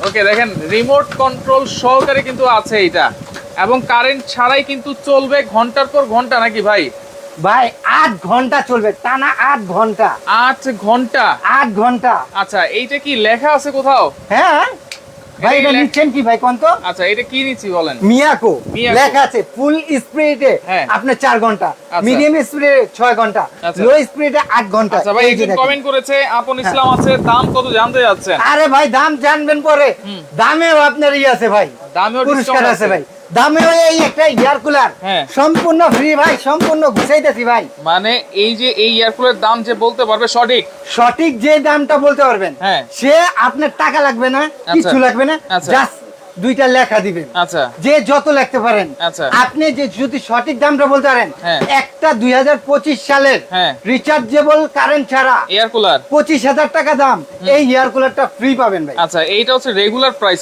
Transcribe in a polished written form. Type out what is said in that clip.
ওকে, দেখেন remote control সহকারে কিন্তু আছে এটা, এবং কারেন্ট ছাড়াই কিন্তু চলবে ঘন্টার পর ঘন্টা নাকি ভাই? ভাই 8 ঘন্টা চলবে, টানা 8 ঘন্টা। 8 ঘন্টা? 8 ঘন্টা। আচ্ছা, এইটা কি লেখা আছে কোথাও? হ্যাঁ ভাই, এটা এটা নিচ্ছেন কি ভাই কোন তো? আচ্ছা, এটা কি নিচ্ছি বলেন? মিয়াকো মিয়াকো। লেখা আছে। ফুল স্পিডে হ্যাঁ। আপনার 4 ঘন্টা, আচ্ছা। মিডিয়াম স্পিডে 6 ঘন্টা, আচ্ছা। লো স্পিডে 8 ঘন্টা। আচ্ছা ভাই, এই যে একজন দেখেন। কমেন্ট করেছে আপন ইসলাম আছে, দাম কত জানতে যাচ্ছেন? আরে ভাই দাম জানবেন পরে, দামেও আপনার আছে ভাই, দামেও পুরস্কার discount আছে ভাই। দামেও এই একটা এয়ার কুলার হ্যাঁ। সম্পূর্ণ ফ্রি ভাই, সম্পূর্ণ গুছাইতেছি ভাই। মানে এই যে এই এয়ারকুলার দাম যে বলতে পারবে সঠিক, সঠিক যে দামটা বলতে পারবেন, হ্যাঁ। সে আপনার টাকা লাগবে না, আচ্ছা। কিছু লাগবে না, আচ্ছা। জাস্ট 2টা লেখা দিবেন। আচ্ছা যে যত লিখতে পারেন। আচ্ছা। আপনি যে যদি সঠিক দামটা বলতে পারেন, হ্যাঁ। একটা 2025 সালের হ্যাঁ। রিচার্জেবল কারেন্ট ছাড়া এয়ারকুলার। 25,000 টাকা দাম, এই এয়ার কুলারটা ফ্রি পাবেন ভাই। আচ্ছা, এইটা হচ্ছে রেগুলার প্রাইস।